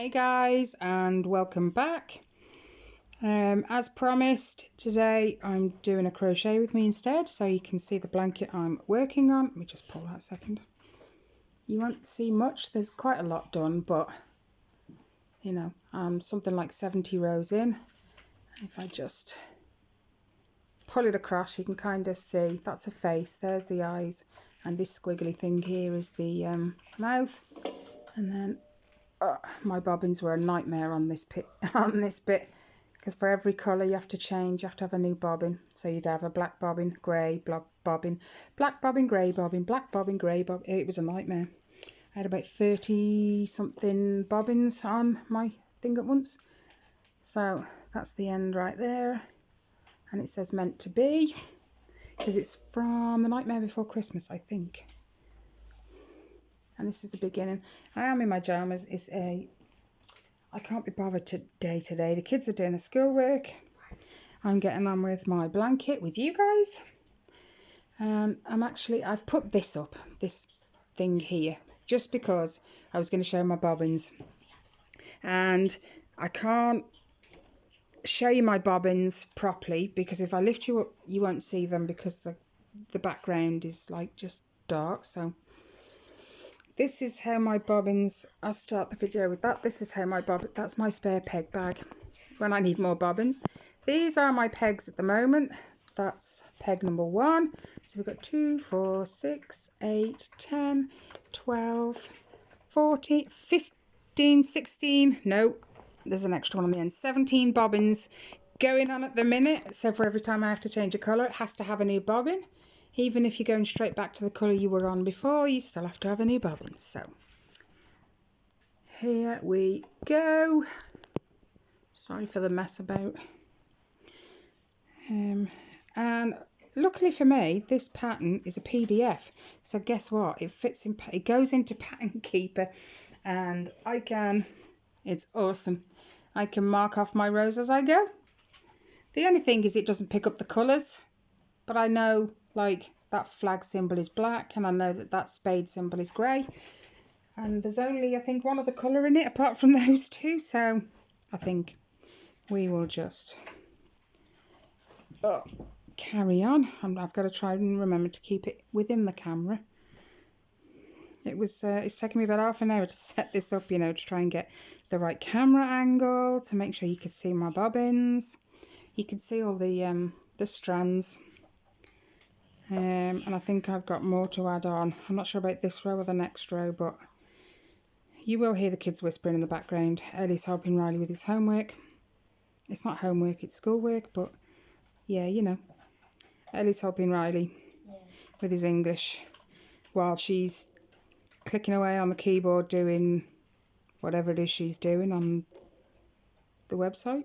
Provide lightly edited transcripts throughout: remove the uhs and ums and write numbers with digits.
Hey guys, and welcome back. As promised, today I'm doing a crochet with me instead, so you can see the blanket I'm working on. Let me just pull that a second. You won't see much, there's quite a lot done, but you know, something like 70 rows in. If I just pull it across, you can kind of see that's a face, there's the eyes, and this squiggly thing here is the mouth. And then my bobbins were a nightmare on this bit, because for every colour you have to change, you have to have a new bobbin. So you'd have a black bobbin, grey bobbin, black bobbin, grey bobbin, black bobbin, grey bobbin. It was a nightmare. I had about 30 something bobbins on my thing at once. So that's the end right there, and it says meant to be, because it's from The Nightmare Before Christmas, I think. And this is the beginning. I am in my pyjamas. I can't be bothered today. The kids are doing the schoolwork. I'm getting on with my blanket with you guys. I've put this up, this thing here, just because I was going to show my bobbins. And I can't show you my bobbins properly, because if I lift you up, you won't see them, because the background is like just dark. So this is how my bobbins, I'll start the video with that. This is how my that's my spare peg bag when I need more bobbins. These are my pegs at the moment. That's peg number 1. So we've got 2, 4, 6, 8, 10, 12, 14, 15, 16. No, there's an extra one on the end. 17 bobbins going on at the minute. So for every time I have to change a colour, it has to have a new bobbin. Even if you're going straight back to the colour you were on before, you still have to have a new bobbin. So here we go. Sorry for the mess about. And luckily for me, this pattern is a PDF. So guess what? It goes into Pattern Keeper, and it's awesome. I can mark off my rows as I go. The only thing is it doesn't pick up the colours, but I know, like, that flag symbol is black, and I know that spade symbol is grey, and there's only, I think, one other colour in it apart from those two. So I think we will just carry on. I've got to try and remember to keep it within the camera. It's taken me about half an hour to set this up, you know, to try and get the right camera angle to make sure you could see my bobbins. You can see all the strands. And I think I've got more to add on. I'm not sure about this row or the next row, but you will hear the kids whispering in the background. Ellie's helping Riley with his homework. It's not homework, it's schoolwork, but yeah, you know. Ellie's helping Riley with his English while she's clicking away on the keyboard doing whatever it is she's doing on the website.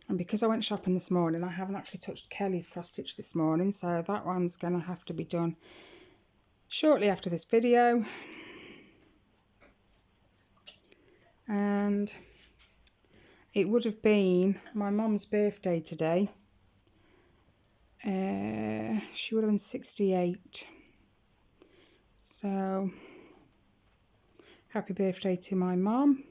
And because I went shopping this morning, I haven't actually touched Kelly's cross stitch this morning, so that one's going to have to be done shortly after this video. And it would have been my mum's birthday today. She would have been 68. So happy birthday to my mum.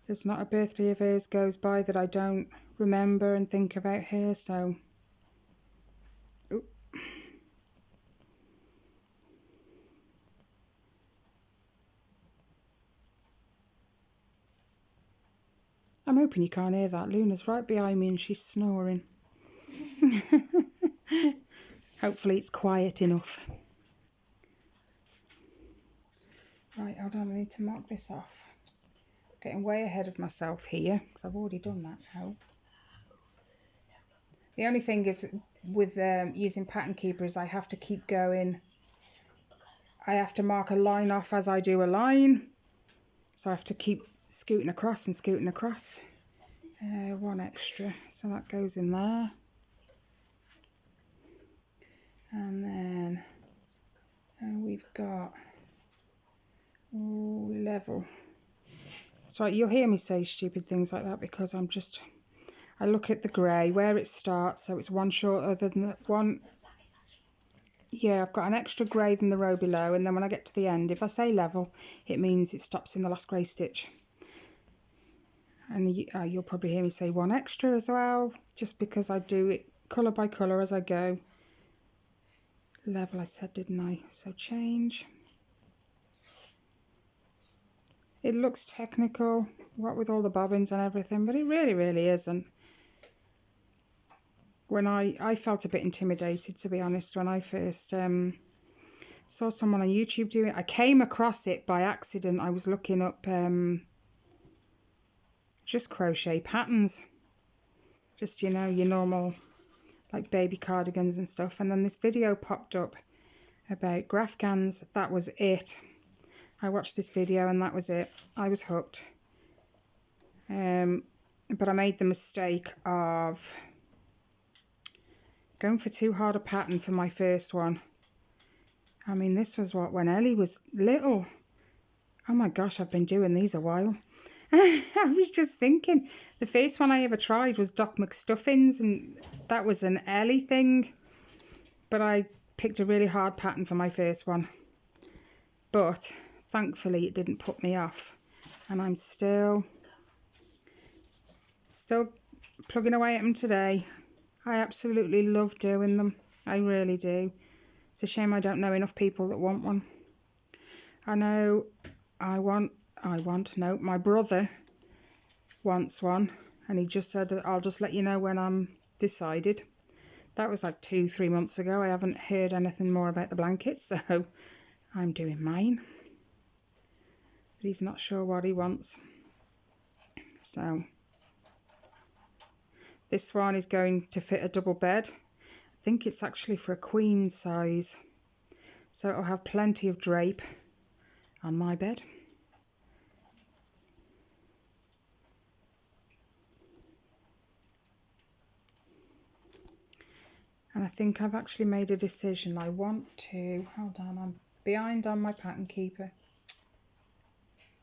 There's not a birthday of hers goes by that I don't remember and think about her, so ooh. I'm hoping you can't hear that. Luna's right behind me and she's snoring. Hopefully it's quiet enough. Right, hold on, I need to mark this off. Getting way ahead of myself here, because I've already done that now. The only thing is with using Pattern Keeper is I have to keep going. I have to mark a line off as I do a line. So I have to keep scooting across and scooting across. One extra, so that goes in there. And then we've got level. So you'll hear me say stupid things like that because I'm I look at the grey, where it starts, so it's one shorter than the one. Yeah, I've got an extra grey than the row below, and then when I get to the end, if I say level, it means it stops in the last grey stitch. And you'll probably hear me say one extra as well, just because I do it colour by colour as I go. Level I said, didn't I? So change. It looks technical, what with all the bobbins and everything, but it really, really isn't. When I felt a bit intimidated, to be honest, when I first saw someone on YouTube do it. I came across it by accident. I was looking up just crochet patterns, just, you know, your normal like baby cardigans and stuff, and then this video popped up about Graphgans. That was it. I watched this video and that was it. I was hooked. But I made the mistake of going for too hard a pattern for my first one. I mean, this was what, when Ellie was little. Oh my gosh, I've been doing these a while. I was just thinking, the first one I ever tried was Doc McStuffins, and that was an Ellie thing. But I picked a really hard pattern for my first one. But thankfully it didn't put me off. And I'm still plugging away at them today. I absolutely love doing them. I really do. It's a shame I don't know enough people that want one. I know no, my brother wants one, and he just said, I'll just let you know when I'm decided. That was like 2-3 months ago. I haven't heard anything more about the blankets, so I'm doing mine. But he's not sure what he wants. So this one is going to fit a double bed. I think it's actually for a queen size. So it'll have plenty of drape on my bed. And I think I've actually made a decision. I want to, hold on, I'm behind on my pattern keeper.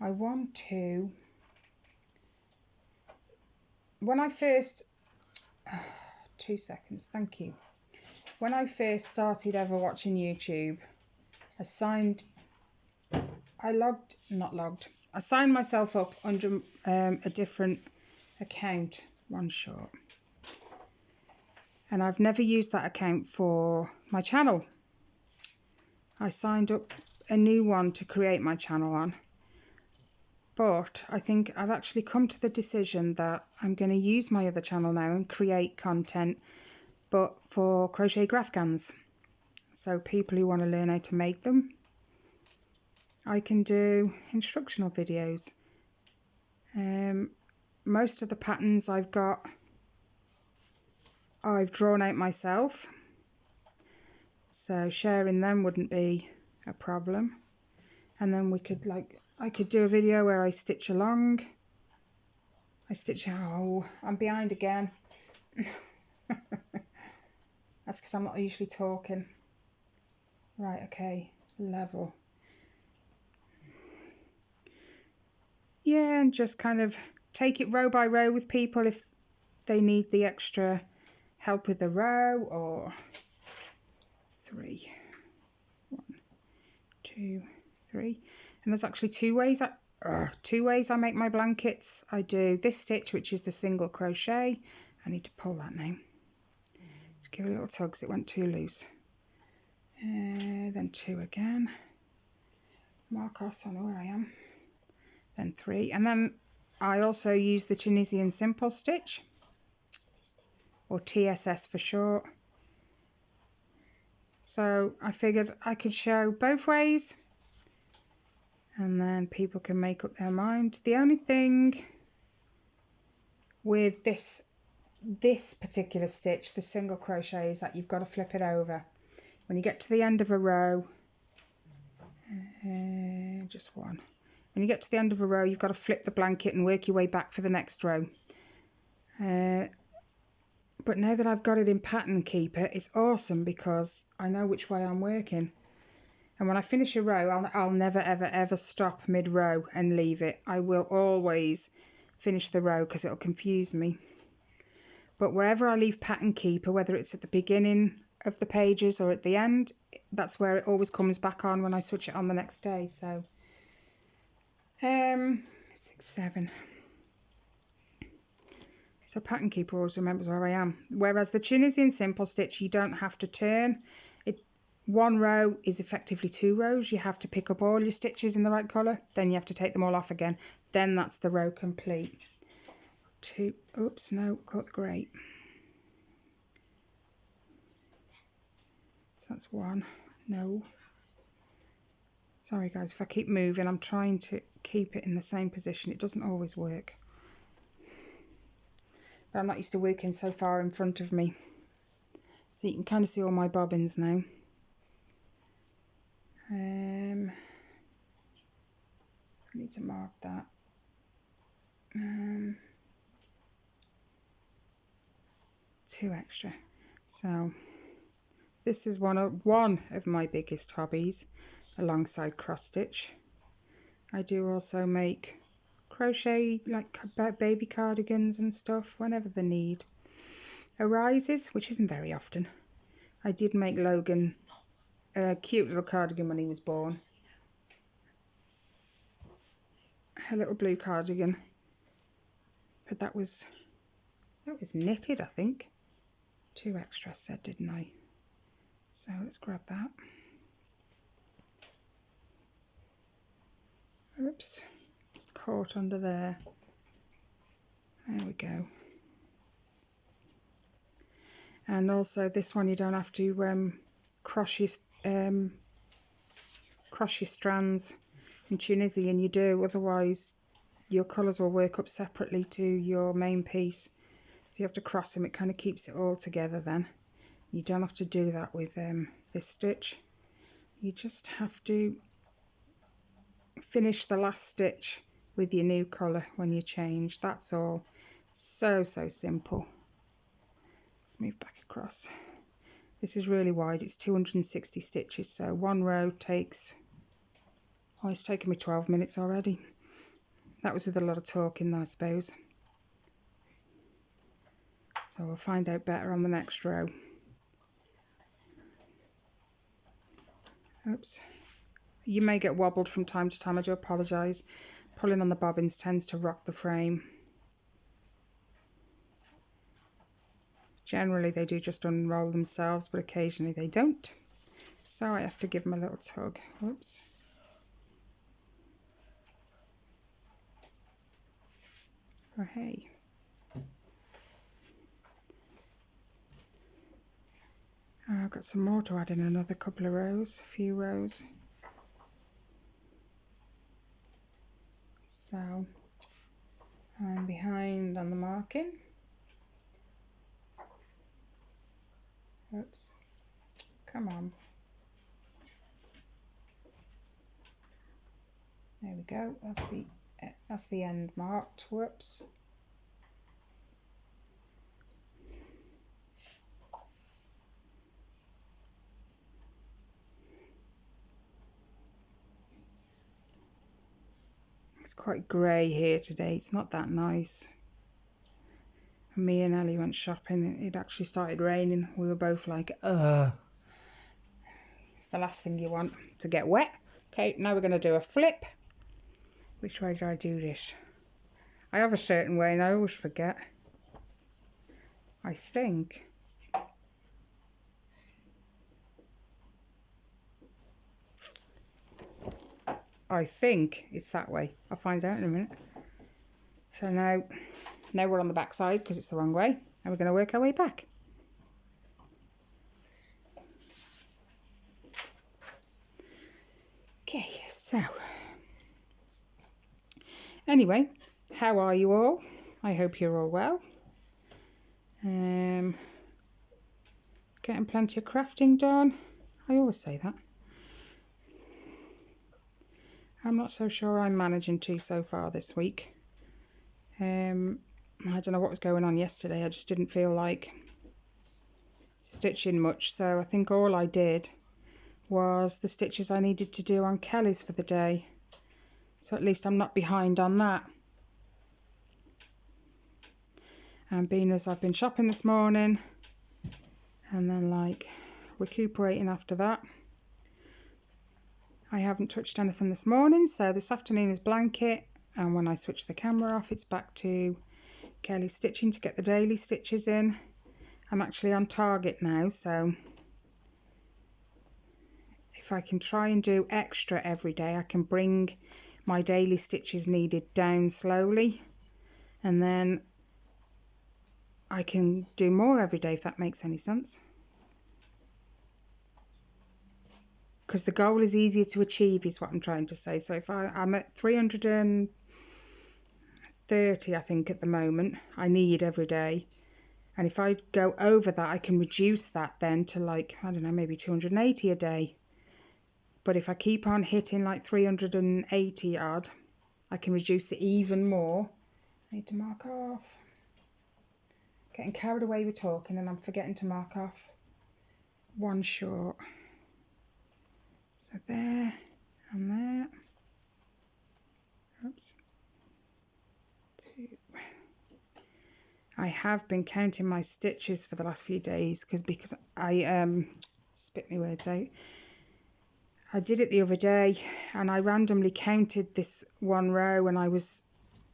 I want to, when I first, 2 seconds, thank you. When I first started ever watching YouTube, I signed myself up under a different account, one short. And I've never used that account for my channel. I signed up a new one to create my channel on. But I think I've actually come to the decision that I'm going to use my other channel now and create content, but for crochet Graphgans. So people who want to learn how to make them, I can do instructional videos. Most of the patterns I've drawn out myself, so sharing them wouldn't be a problem. And then we could, like, I could do a video where I stitch along. Oh, I'm behind again. That's because I'm not usually talking. Right, okay, level. Yeah, and just kind of take it row by row with people if they need the extra help with the row, or 3, 1, 2, 3. And there's actually two ways I make my blankets. I do this stitch, which is the single crochet. I need to pull that now. Just give it a little tug because it went too loose. Then 2 again. Mark off so I know where I am. Then 3, and then I also use the Tunisian simple stitch, or TSS for short. So I figured I could show both ways, and then people can make up their mind. The only thing with this particular stitch, the single crochet, is that you've got to flip it over. When you get to the end of a row, just one. When you get to the end of a row, you've got to flip the blanket and work your way back for the next row. But now that I've got it in Pattern Keeper, it's awesome because I know which way I'm working. And when I finish a row, I'll never, ever, ever stop mid-row and leave it. I will always finish the row because it'll confuse me. but wherever I leave pattern keeper, whether it's at the beginning of the pages or at the end, that's where it always comes back on when I switch it on the next day. So 6, 7. So pattern keeper always remembers where I am. Whereas the Tunisian simple stitch, you don't have to turn. One row is effectively 2 rows. You have to pick up all your stitches in the right colour, then you have to take them all off again. Then that's the row complete. 2, oops, no, got the grey. So that's 1, no. Sorry guys, if I keep moving, I'm trying to keep it in the same position. It doesn't always work. But I'm not used to working so far in front of me. So you can kind of see all my bobbins now. I need to mark that. 2 extra. So this is one of my biggest hobbies, alongside cross stitch. I do also make crochet, like baby cardigans and stuff, whenever the need arises, which isn't very often. I did make Logan a cute little cardigan when he was born. A little blue cardigan. But that was knitted, I think. 2 extra I said, didn't I? So let's grab that. Oops, it's caught under there. There we go. And also this one, you don't have to cross your strands. In Tunisian you do, otherwise your colours will work up separately to your main piece. So you have to cross them, it kind of keeps it all together then. You don't have to do that with this stitch. You just have to finish the last stitch with your new colour when you change, that's all. So simple. Let's move back across. This is really wide, it's 260 stitches, so one row takes, oh, it's taken me 12 minutes already. That was with a lot of talking, I suppose. So we'll find out better on the next row. Oops. You may get wobbled from time to time, I do apologise. Pulling on the bobbins tends to rock the frame. Generally they do just unroll themselves, but occasionally they don't. So I have to give them a little tug. Whoops. Oh, hey. I've got some more to add in, another couple of rows, a few rows. So I'm behind on the marking. Oops. Come on. There we go. That's the end marked. Whoops. It's quite grey here today. It's not that nice. Me and Ellie went shopping. It actually started raining. We were both like, ugh. It's the last thing you want, to get wet. Okay, now we're going to do a flip. Which way do I do this? I have a certain way and I always forget. I think it's that way. I'll find out in a minute. So now we're on the back side because it's the wrong way, and we're going to work our way back. Okay, so anyway, how are you all? I hope you're all well. Getting plenty of crafting done. I always say that. I'm not so sure I'm managing to so far this week. I don't know what was going on yesterday. I just didn't feel like stitching much, so I think all I did was the stitches I needed to do on Kelly's for the day. So at least I'm not behind on that. And being as I've been shopping this morning and then like recuperating after that, I haven't touched anything this morning. So this afternoon is blanket, and when I switch the camera off, it's back to Kelly stitching to get the daily stitches in. I'm actually on target now, so if I can try and do extra every day, I can bring my daily stitches needed down slowly, and then I can do more every day, if that makes any sense. Because the goal is easier to achieve, is what I'm trying to say. So if I'm at 330, I think, at the moment, I need every day. And if I go over that, I can reduce that then to like, I don't know, maybe 280 a day. But if I keep on hitting like 380 odd, I can reduce it even more. I need to mark off. Getting carried away with talking and I'm forgetting to mark off one short. So there and there. Oops. 2. I have been counting my stitches for the last few days because I spit my words out. I did it the other day and I randomly counted this one row and I was,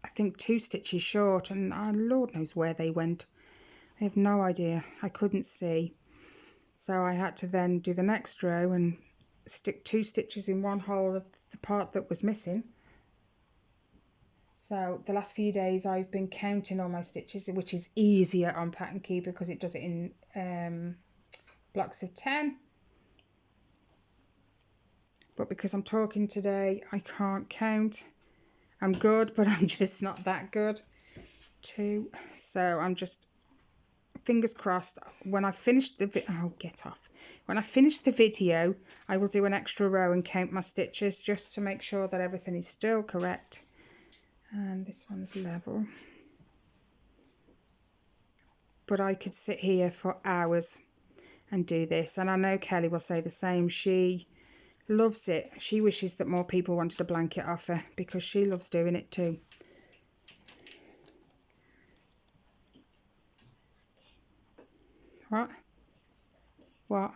I think, 2 stitches short, and Lord knows where they went. I have no idea. I couldn't see. So I had to then do the next row and stick 2 stitches in one hole of the part that was missing. So the last few days I've been counting all my stitches, which is easier on Thankyou because it does it in blocks of 10. But because I'm talking today, I can't count. I'm good, but I'm just not that good. 2. So I'm just, fingers crossed, when I finish the When I finish the video, I will do an extra row and count my stitches just to make sure that everything is still correct. And this one's level. But I could sit here for hours and do this, and I know Kelly will say the same. She loves it. She wishes that more people wanted a blanket off her because she loves doing it too. What? What?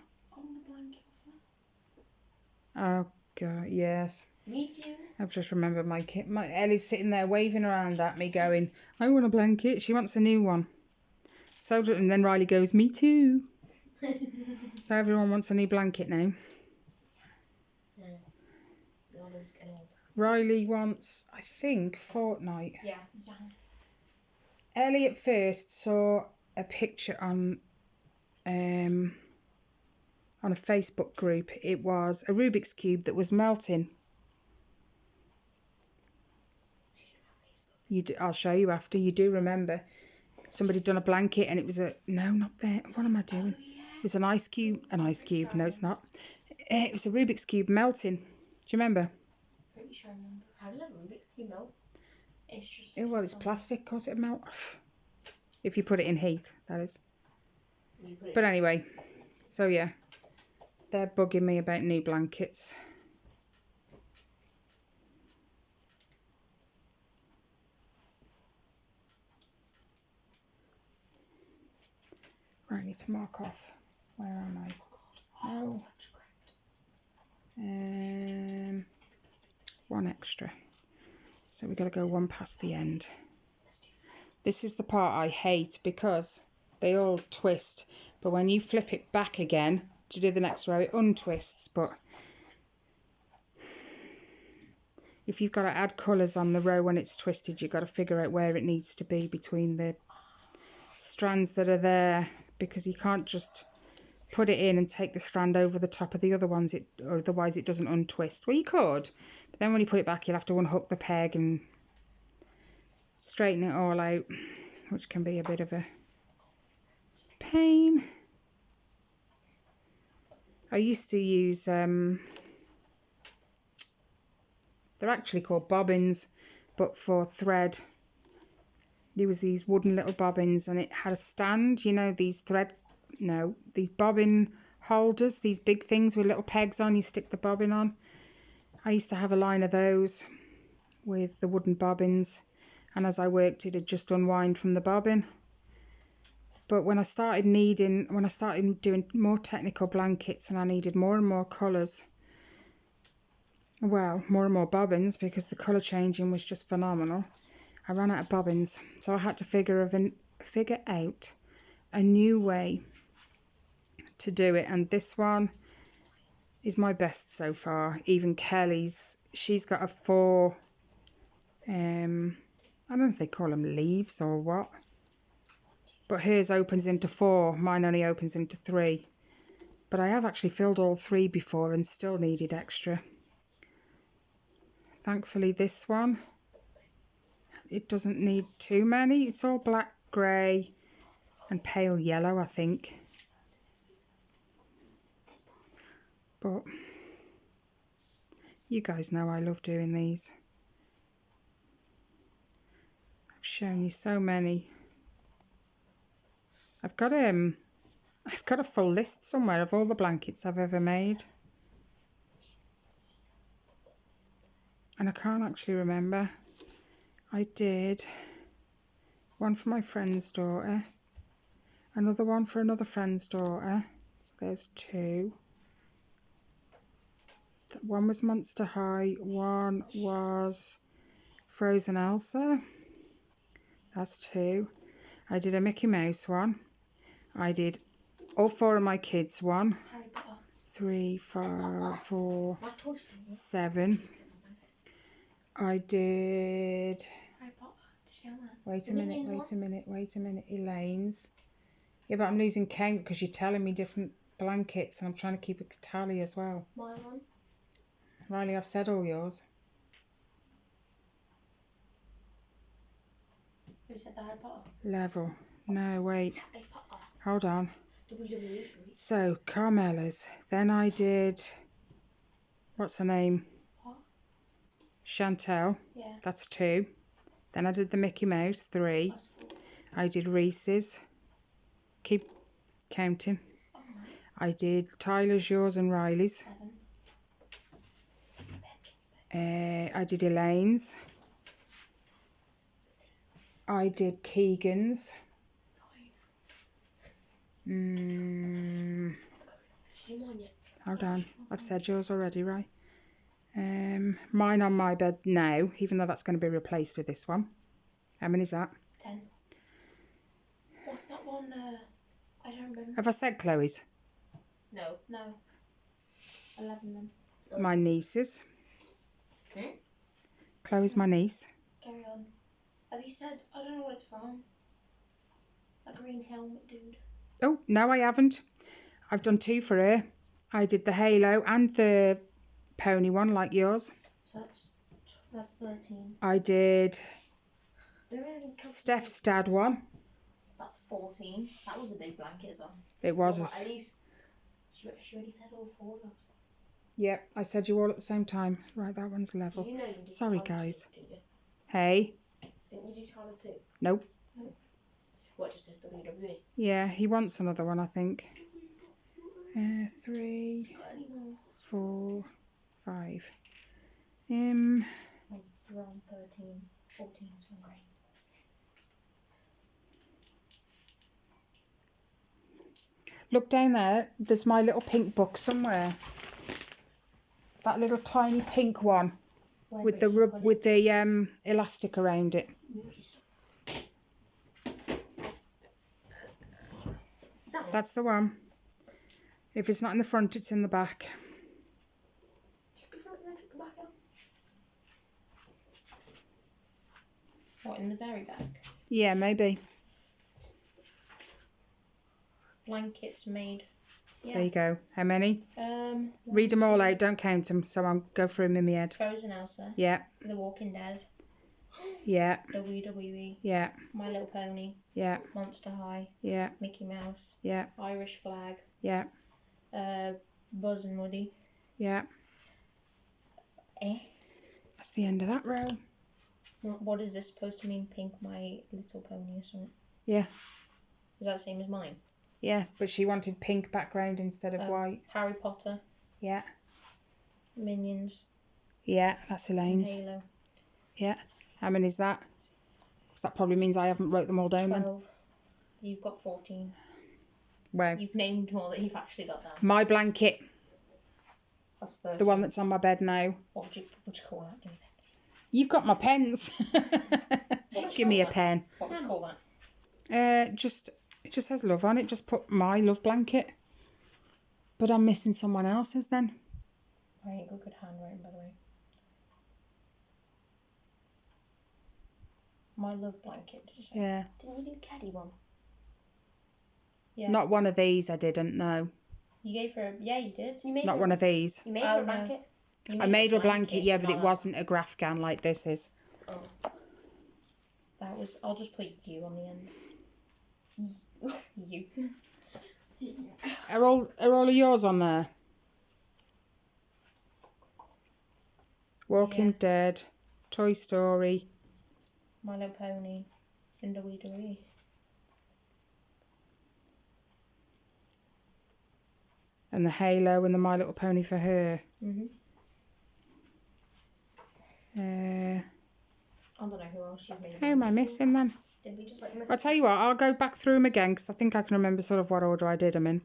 Oh God, yes. Me too. I've just remembered my Ellie's sitting there waving around at me going, I want a blanket. She wants a new one. So, and then Riley goes, me too. So everyone wants a new blanket now. Yeah. The order's getting old. Riley wants, I think, fortnight. Yeah. Ellie at first saw a picture on a Facebook group. It was a Rubik's Cube that was melting. I'll show you after. You do remember somebody done a blanket and it was a, no, not there. What am I doing? It was an ice cube. No, it's not. It was a Rubik's Cube melting. Do you remember? Pretty sure I remember. How does a Rubik's Cube melt? It's just... Well, it's plastic, cause it melt. If you put it in heat, that is. But anyway, so yeah, they're bugging me about new blankets. Right, I need to mark off. Where am I? Oh. One extra. So we've got to go one past the end. This is the part I hate because they all twist, but when you flip it back again to do the next row, it untwists. But if you've got to add colours on the row when it's twisted, you've got to figure out where it needs to be between the strands that are there, because you can't just put it in and take the strand over the top of the other ones, or otherwise it doesn't untwist. Well, you could, but then when you put it back, you'll have to unhook the peg and straighten it all out, which can be a bit of a pain. I used to use, they're actually called bobbins, but for thread. There was these wooden little bobbins and it had a stand, you know, these bobbin holders, these big things with little pegs on, you stick the bobbin on. I used to have a line of those with the wooden bobbins, and as I worked it'd just unwind from the bobbin. But when I started doing more technical blankets and I needed more and more colours, well, more and more bobbins, because the colour changing was just phenomenal, I ran out of bobbins. So I had to figure out a new way to do it, and this one is my best so far. Even Kelly's, she's got a 4, I don't know if they call them leaves or what, but hers opens into 4, mine only opens into 3. But I have actually filled all 3 before and still needed extra. Thankfully this one, it doesn't need too many. It's all black, grey and pale yellow, I think. But you guys know I love doing these. I've shown you so many. I've got a full list somewhere of all the blankets I've ever made. And I can't actually remember. I did one for my friend's daughter, another one for another friend's daughter. So there's 2. One was Monster High, one was Frozen Elsa. That's 2. I did a Mickey Mouse one. I did all 4 of my kids one. 3, 4, 7. I did. Wait a minute. Elaine's. Yeah, but I'm losing count because you're telling me different blankets and I'm trying to keep a tally as well. My one. Riley, I've said all yours. Who said the Harry Potter? Level. No, wait. Harry Potter. Hold on. WWE. So, Carmela's. Then I did. What's her name? What? Chantel. Yeah. That's 2. Then I did the Mickey Mouse. 3. That's 4. I did Reese's. Keep counting. Oh, I did Tyler's, yours and Riley's. 7. I did Elaine's. I did Keegan's. 5. Hold on. I've said yours already, right? Mine on my bed now, even though that's going to be replaced with this one. How many is that? 10. What's that one? I don't remember. Have I said Chloe's? No. 11 then. My niece's. Hmm? Chloe's my niece. Carry on. Have you said, I don't know what it's from? A green helmet dude. Oh, no, I haven't. I've done 2 for her. I did the halo and the pony one, like yours. So that's 13. I did There ain't any Steph's dad one. That's 14. That was a big blanket as well. It was. At least she already said all 4 of those. Yep, I said you all at the same time. Right, that one's level. You know you did Sorry, Tyler guys. too, didn't you? Hey. Didn't you do Tyler too? Nope. No. What, just this WWE? Yeah, he wants another one, I think. 3, Got any more? 4, 5. Oh, we're on 13, 14, so great. Look down there. There's my little pink book somewhere. That little tiny pink one with the elastic around it. That's the one. If it's not in the front, it's in the back. What, in the very back? Yeah, maybe. Blankets made. Yeah. There you go. How many? Read them all out. Don't count them. So I'll go through them in my head. Frozen Elsa. Yeah. The Walking Dead. Yeah. WWE. Yeah. My Little Pony. Yeah. Monster High. Yeah. Mickey Mouse. Yeah. Irish Flag. Yeah. Buzz and Woody. Yeah. That's the end of that row. What is this supposed to mean? Pink My Little Pony or something? Yeah. Is that the same as mine? Yeah, but she wanted pink background instead of white. Harry Potter. Yeah. Minions. Yeah, that's Elaine's. Halo. Yeah. How many is that? Because that probably means I haven't wrote them all down 12. You've got 14. Where? You've named more that you've actually got down. My blanket. That's 13. The one that's on my bed now. What would you call that? Give me You've got my pens. Give me a pen. What would you call that? It just says love on it. Just put my love blanket. But I'm missing someone else's then. I ain't got good handwriting, by the way. My love blanket, did you say? Yeah. Didn't you do caddy one? Yeah. Not one of these, I didn't, no. You gave her yeah, you did. You made Not her, one of these. You made her a blanket? I made her a blanket, yeah, but it wasn't a graph gan like this is. Oh. That was, I'll just put you on the end. You. Are all of yours on there? Walking Dead, Toy Story. My Little Pony, Cinderweedery. And the Halo and the My Little Pony for her. Mhm. I don't know who else you've made. Who am I missing then? Did we just miss? I'll tell you what, I'll go back through them again because I think I can remember sort of what order I did them in.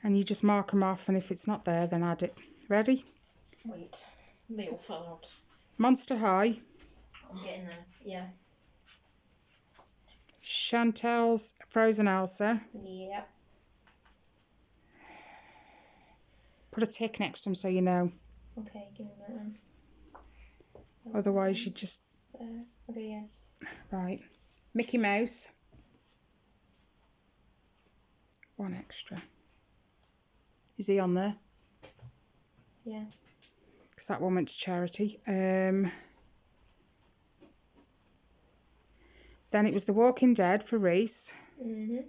And you just mark them off, and if it's not there, then add it. Ready? Wait, they all fell out. Monster High. I'm getting there. Yeah. Chantel's Frozen Elsa. Yep. Put a tick next to them so you know. Okay, give me a minute then. Otherwise, you just... Okay, yeah. Right. Mickey Mouse. One extra. Is he on there? Yeah. Because that one went to charity. Then it was The Walking Dead for Reese. Mhm.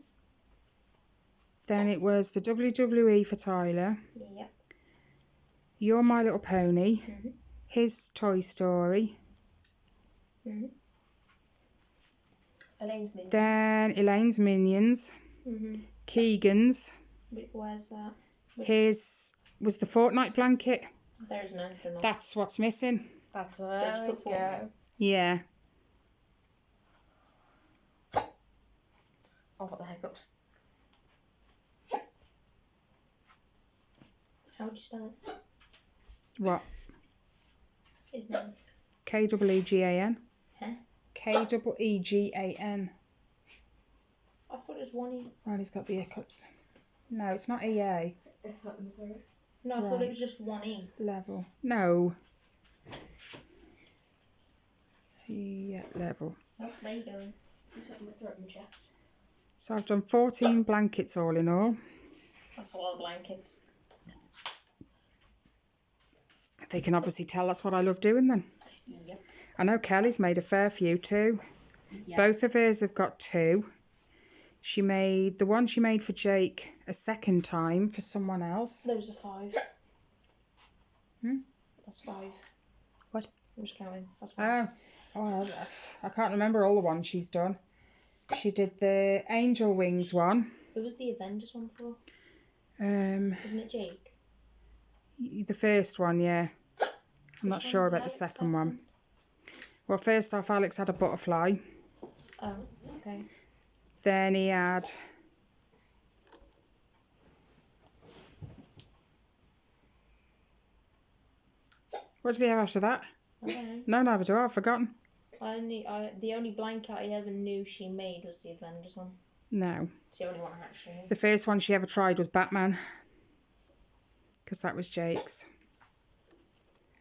Then it was the WWE for Tyler. Yep. Your My Little Pony. Mhm. His Toy Story. Mhm. Elaine's Minions. Then Elaine's Minions. Mhm. Keegan's. Where's that? His was the Fortnite blanket. There's none for not. That's what's missing. That's there we go. Yeah. Oh, what the hiccups. How would you spell it? What? His name. K-E-E-G-A-N. Huh? K-E-E-G-A-N. I thought it was one E. Right, he's got the hiccups. No, it's not EA. Is that in the third? No, I thought it was just one E. Level. No. Yeah, level. Oh, there you go. It's got my throat and chest. So I've done 14 blankets all in all. That's a lot of blankets. They can obviously tell that's what I love doing then. Yep. I know Kelly's made a fair few too. Yep. Both of hers have got 2. She made the one she made for Jake a second time for someone else. Those are 5. That's 5. What? I'm just counting. That's 5. Oh, I can't remember all the ones she's done. She did the Angel Wings one. Who was the Avengers one for? Wasn't it Jake? The first one, yeah. I'm not Which sure one about did the Alex second have one. then? Well, first off, Alex had a butterfly. Oh, okay. Then he had... What did he have after that? I don't know. No, neither do I. I've forgotten. The only blanket I ever knew she made was the Avengers one. No. It's the only one I actually knew. The first one she ever tried was Batman. Because that was Jake's.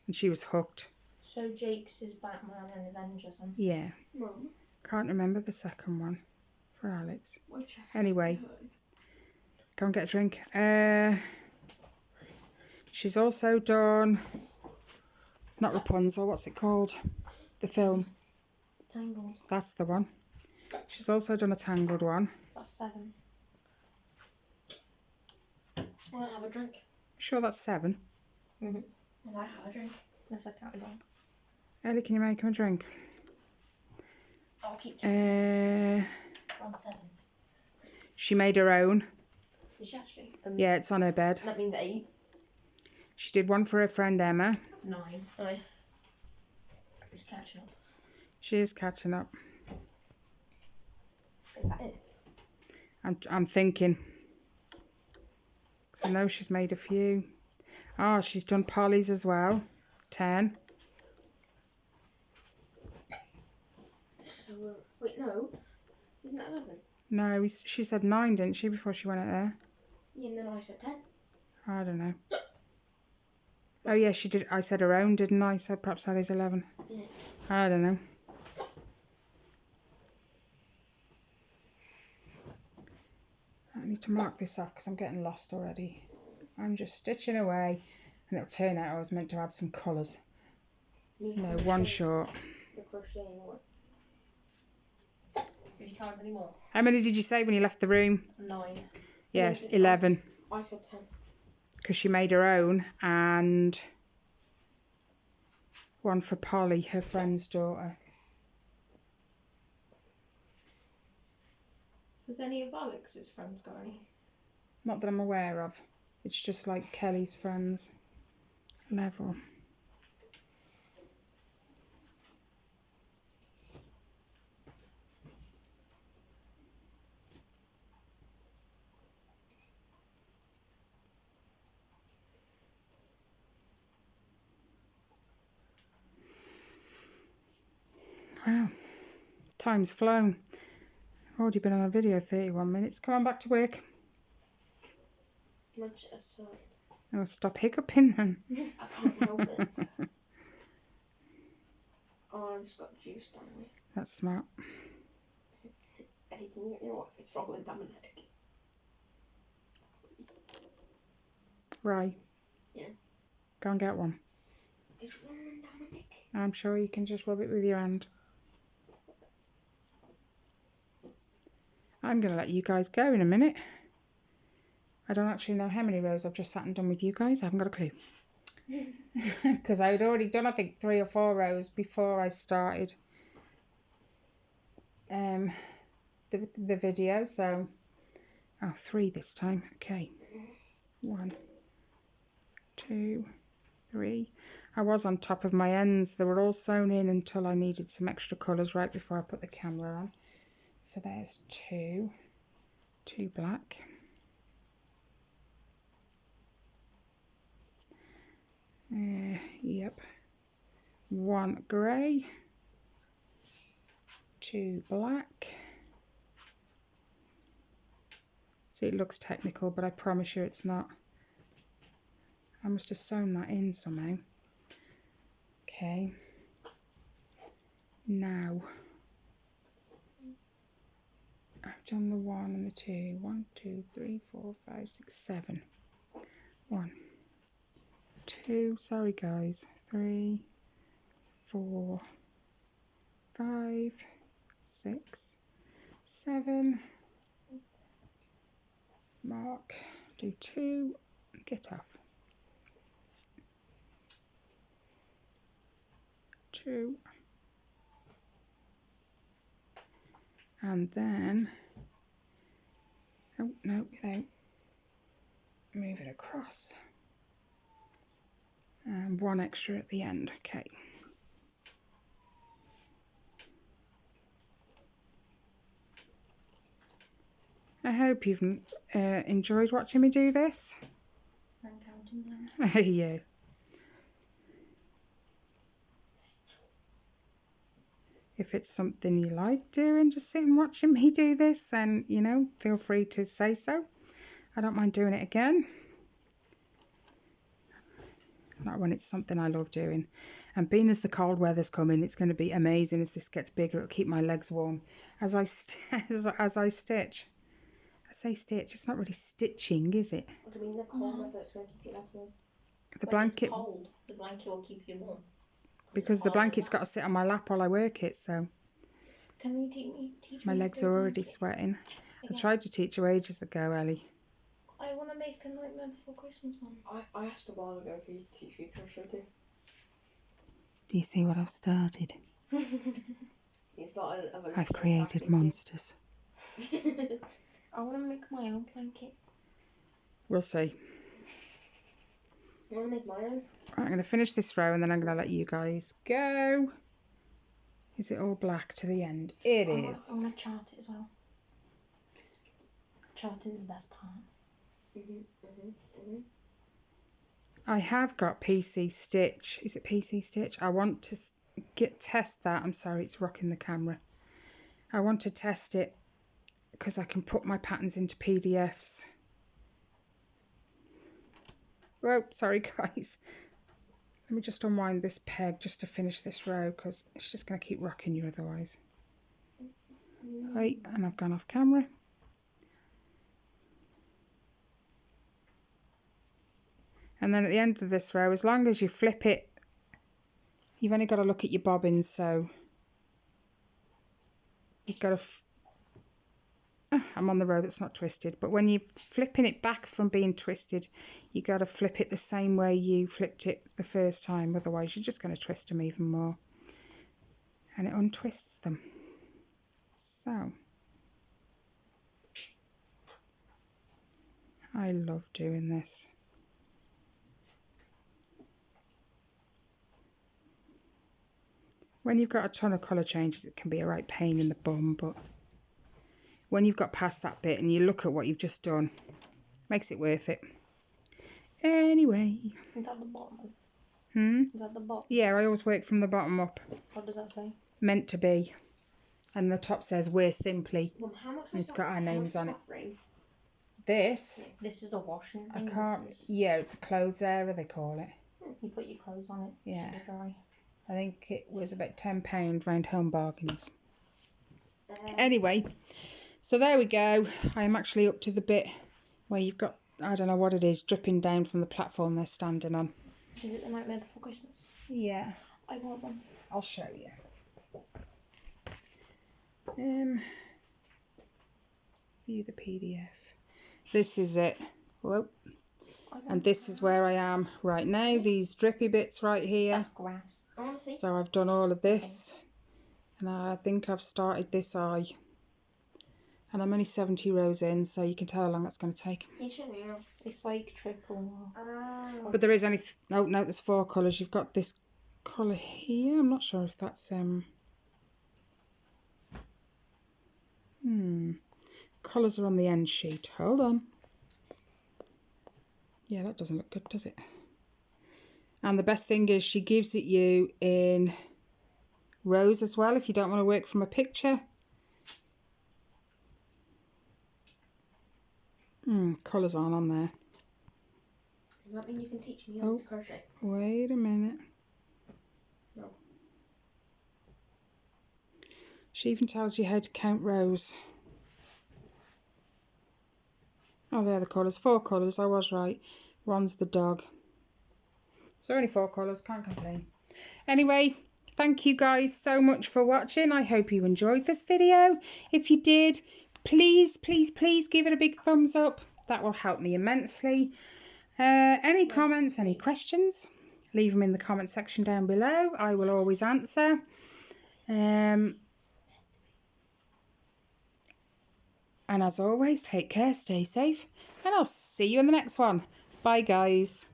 And she was hooked. So Jake's is Batman and Avengers one? Yeah. Mum. Can't remember the second one for Alex. My chest Anyway. Go and get a drink. She's also done... Not Rapunzel, what's it called? The film. Tangled. That's the one. She's also done a Tangled one. That's 7. Want to have a drink? Sure, that's 7. And I have a drink. Unless I counted wrong. Ellie, can you make him a drink? I'll keep counting. On 7. She made her own. Did she actually? Yeah, it's on her bed. That means 8. She did one for her friend Emma. 9. I'm just catching up. She is catching up. Is that it? I'm thinking. So I know she's made a few. Oh, she's done Polly's as well. 10. So, wait, no. Isn't that 11? No, she said 9, didn't she, before she went out there? Yeah, and then I said 10. I don't know. Oh, yeah, she did. I said her own, didn't I? So perhaps that is 11. Yeah. I don't know. I need to mark this off because I'm getting lost already. I'm just stitching away, and it'll turn out I was meant to add some colours. No, one short. The crocheting one. Have you counted any more? How many did you say when you left the room? 9. Yes, 11. I said 10. Because she made her own, and one for Polly, her friend's daughter. Has any of Alex's friends got any? Not that I'm aware of. It's just like Kelly's friends level. Wow, time's flown. I've already been on a video 31 minutes. Come on, back to work. Much aside. I'll stop hiccuping then. I can't help it. Oh, I've just got juice down me. That's smart. Anything, you know what? It's Roland Dominic. Right. Yeah. Go and get one. It's Roland Dominic. I'm sure you can just rub it with your hand. I'm going to let you guys go in a minute. I don't actually know how many rows I've just sat and done with you guys. I haven't got a clue. Because I'd already done, I think, 3 or 4 rows before I started the video. So, 3 this time. Okay. 1, 2, 3. I was on top of my ends. They were all sewn in until I needed some extra colours right before I put the camera on. So there's 2 black. Yep. 1 grey. 2 black. See, it looks technical, but I promise you it's not. I must have sewn that in somehow. Okay. Now, I've done the 1 and the 2. 1, 2, 3, 4, 5, 6, 7. 1, 2, sorry guys. 3, 4, 5, 6, 7. Mark. Do 2. Get off. 2. And then, oh no, without move it across. And 1 extra at the end. Okay. I hope you've enjoyed watching me do this. I'm counting them. Yeah. If it's something you like doing, just sitting watching me do this, then, you know, feel free to say so. I don't mind doing it again. Not when it's something I love doing. And being as the cold weather's coming, it's going to be amazing as this gets bigger. It'll keep my legs warm as I stitch. I say stitch, it's not really stitching, is it? What do you mean the cold weather? It's going to keep your legs warm. The When blanket. It's cold. The blanket will keep you warm. Because the blanket's got to sit on my lap while I work it, so. Can you teach my me legs the are already blanket? sweating. Again. I tried to teach you ages ago, Ellie. I want to make a Nightmare Before Christmas one. I asked a while ago for you to teach me crochet too. Do you see what I've started? It's not a I've created monsters. I want to make my own blanket. We'll see. I want to make my own. I'm going to finish this row and then I'm going to let you guys go. Is it all black to the end? It is. I want to chart it as well. Charting is the best part. I have got PC Stitch. Is it PC Stitch? I want to test that. I'm sorry, it's rocking the camera. I want to test it because I can put my patterns into PDFs. Well, sorry guys. Let me just unwind this peg just to finish this row because it's just going to keep rocking you otherwise. Right, and I've gone off camera. And then at the end of this row, as long as you flip it, you've only got to look at your bobbins, so you've got to... I'm on the row that's not twisted, but when you're flipping it back from being twisted, you got to flip it the same way you flipped it the first time, otherwise you're just going to twist them even more. And it untwists them. So, I love doing this. When you've got a ton of colour changes, it can be a right pain in the bum, but when you've got past that bit and you look at what you've just done, makes it worth it. Anyway. Is that the bottom? Is that the bottom? Yeah, I always work from the bottom up. What does that say? Meant to be. And the top says, we're simply. Mum, how much and it's got our names on it. Frame? This? This is a washing I thing. can't. Yeah, it's a clothes area, they call it. You put your clothes on it. Yeah. To dry. I think it was about £10 round Home Bargains. Anyway, so there we go. I am actually up to the bit where you've got, I don't know what it is, dripping down from the platform they're standing on. Is it The Nightmare Before Christmas? Yeah. I want one. I'll show you. View the PDF. This is it. Whoa. And this is where I am right now. These drippy bits right here. That's grass. So I've done all of this. And I think I've started this eye. And I'm only 70 rows in, so you can tell how long that's going to take. It's like triple. But there is only... no, there's 4 colours. You've got this colour here. I'm not sure if that's... Colours are on the end sheet. Hold on. Yeah, that doesn't look good, does it? And the best thing is she gives it you in rows as well if you don't want to work from a picture. Colours aren't on there. Does that mean you can teach me how to crochet? Wait a minute. No. She even tells you how to count rows. Oh, there are the colours. 4 colours, I was right. One's the dog. So only 4 colours, can't complain. Anyway, thank you guys so much for watching. I hope you enjoyed this video. If you did, please, please, please give it a big thumbs up. That will help me immensely. Any comments, any questions, leave them in the comment section down below. I will always answer. And as always, take care, stay safe, and I'll see you in the next one. Bye, guys.